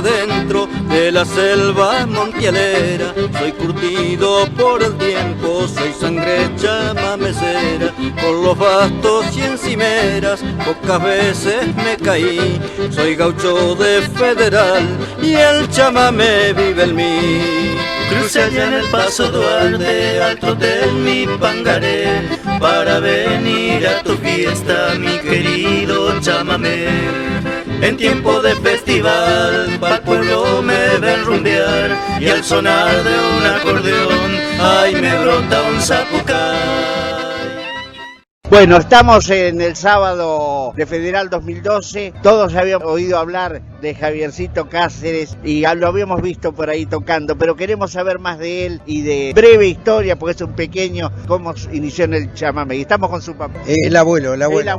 adentro de la selva montielera. Soy curtido por el tiempo, soy sangre chamamecera. Con los bastos y encimeras pocas veces me caí. Soy gaucho de Federal y el chamamé vive en mí. Crucé allá en el Paso Duarte, al trote en mi pangaré, para venir a tu fiesta, mi querido chamamé. En tiempo de festival, pa'l pueblo me ven rumbear, y al sonar de un acordeón, ay, me brota un zapucay. Bueno, estamos en el sábado de Federal 2012. Todos habíamos oído hablar de Javiercito Cáceres y lo habíamos visto por ahí tocando, pero queremos saber más de él y de breve historia, porque es un pequeño, cómo inició en el chamamé. Y estamos con su papá. El abuelo. El abuelo.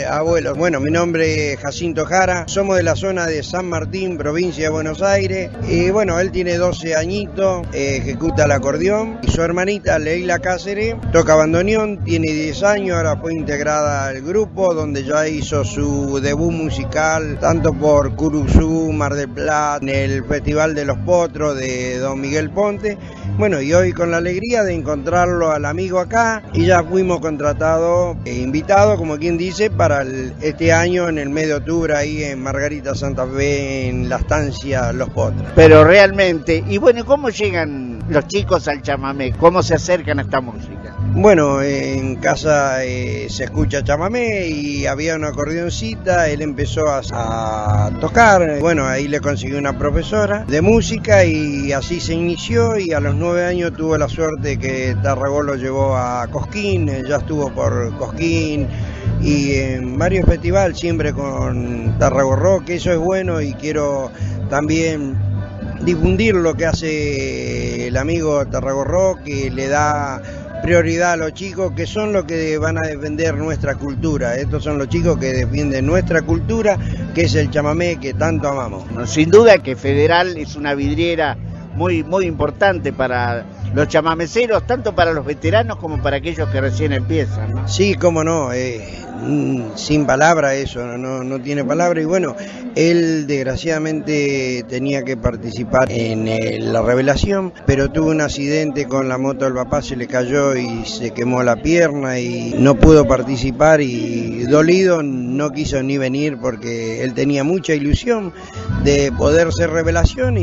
Abuelo. Bueno, mi nombre es Jacinto Jara, somos de la zona de San Martín, provincia de Buenos Aires. Y bueno, él tiene 12 añitos, ejecuta el acordeón. Y su hermanita Leila Cáceres toca bandoneón, tiene 10 años, ahora fue integrada al grupo, donde ya hizo su debut musical, tanto por Curuzú, Mar del Plata, en el Festival de los Potros de Don Miguel Ponte. Bueno, y hoy con la alegría de encontrarlo al amigo acá, y ya fuimos contratados e invitados, como quien dice, para este año en el mes de octubre ahí en Margarita Santa Fe, en la estancia Los Potros. Pero realmente, y bueno, ¿cómo llegan los chicos al chamamé? ¿Cómo se acercan a esta música? Bueno, en casa se escucha chamamé y había una acordeoncita, él empezó a tocar, bueno, ahí le consiguió una profesora de música y así se inició, y a los 9 años tuvo la suerte que Tarragó lo llevó a Cosquín, ya estuvo por Cosquín y en varios festivales siempre con Tarragó Rock. Eso es bueno, y quiero también difundir lo que hace el amigo Tarragó Rock, que le da prioridad a los chicos, que son los que van a defender nuestra cultura. Estos son los chicos que defienden nuestra cultura, que es el chamamé que tanto amamos. Sin duda que Federal es una vidriera muy, muy importante para los chamameceros, tanto para los veteranos como para aquellos que recién empiezan, ¿no? Sí, cómo no, sin palabra eso, no tiene palabra. Y bueno, él desgraciadamente tenía que participar en la revelación, pero tuvo un accidente con la moto del papá, se le cayó y se quemó la pierna y no pudo participar, y dolido no quiso ni venir, porque él tenía mucha ilusión de poder ser revelación,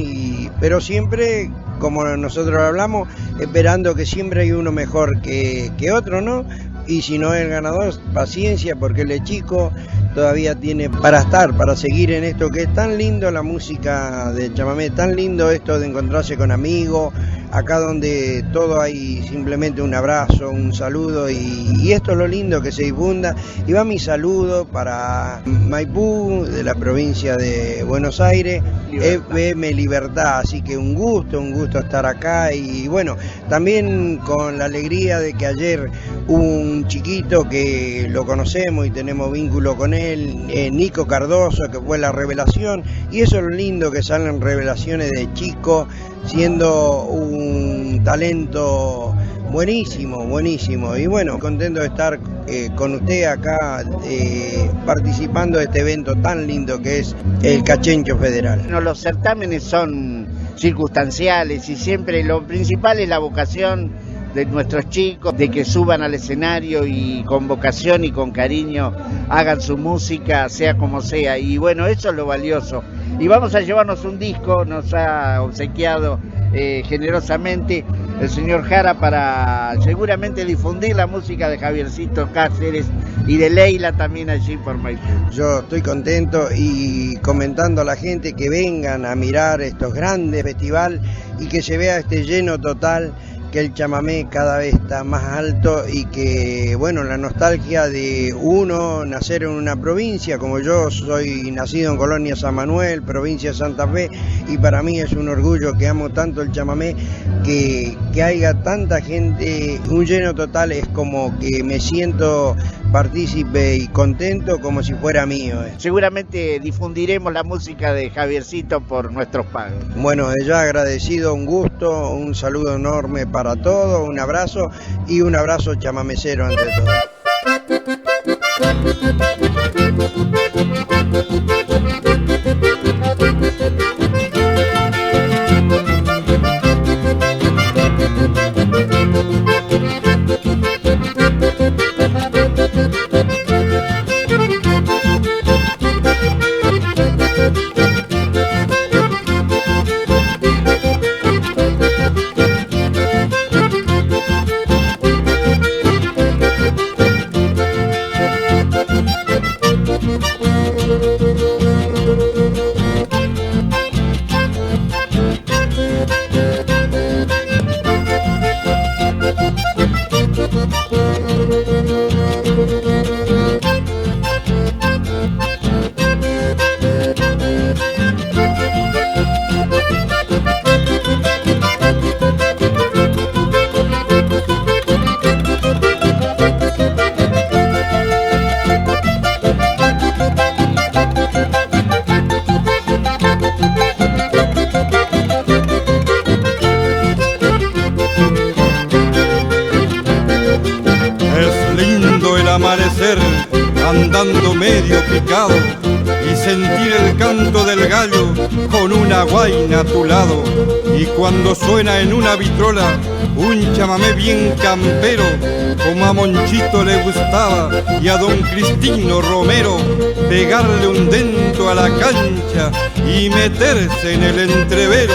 pero siempre, como nosotros hablamos, esperando que siempre hay uno mejor que otro, ¿no? Y si no es el ganador, paciencia, porque él es chico, todavía tiene para seguir en esto que es tan lindo, la música de chamamé, tan lindo esto de encontrarse con amigos, acá donde todo hay simplemente un abrazo, un saludo, y esto es lo lindo que se difunda. Y va mi saludo para Maipú, de la provincia de Buenos Aires, FM Libertad, así que un gusto estar acá. Y bueno, también con la alegría de que ayer hubo un chiquito que lo conocemos y tenemos vínculo con él, Nico Cardoso, que fue la revelación, y eso es lo lindo, que salen revelaciones de chicos siendo un talento buenísimo. Y bueno, contento de estar con usted acá participando de este evento tan lindo que es el Cachencho Federal. No, los certámenes son circunstanciales y siempre lo principal es la vocación de nuestros chicos, de que suban al escenario y con vocación y con cariño hagan su música, sea como sea. Y bueno, eso es lo valioso. Y vamos a llevarnos un disco, nos ha obsequiado generosamente el señor Jara, para seguramente difundir la música de Javiercito Cáceres y de Leila también allí por Maipú. Yo estoy contento y comentando a la gente que vengan a mirar estos grandes festivales y que se vea este lleno total, que el chamamé cada vez está más alto, y que bueno, la nostalgia de uno nacer en una provincia, como yo soy nacido en Colonia San Manuel, provincia de Santa Fe, y para mí es un orgullo que amo tanto el chamamé, que haya tanta gente, un lleno total, es como que me siento partícipe y contento como si fuera mío. Seguramente difundiremos la música de Javiercito por nuestros pagos. Bueno, ya agradecido, un gusto, un saludo enorme para todos, un abrazo y un abrazo chamamecero ante todo. amanecer andando medio picado y sentir el canto del gallo con una guaina a tu lado. Y cuando suena en una vitrola un chamamé bien campero, como a Monchito le gustaba y a don Cristino Romero, pegarle un dento a la cancha y meterse en el entrevero.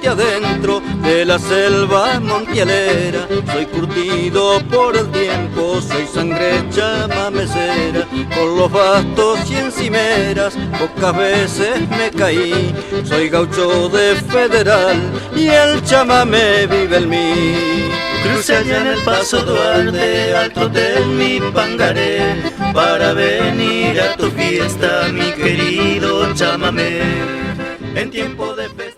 Adentro de la selva montielera, soy curtido por el tiempo, soy sangre chamamecera, con los bastos y encimeras pocas veces me caí, soy gaucho de Federal y el chamamé vive en mí. Crucé allá en el Paso Duarte, al hotel mi pangaré, para venir a tu fiesta, mi querido chamamé, en tiempo de festa.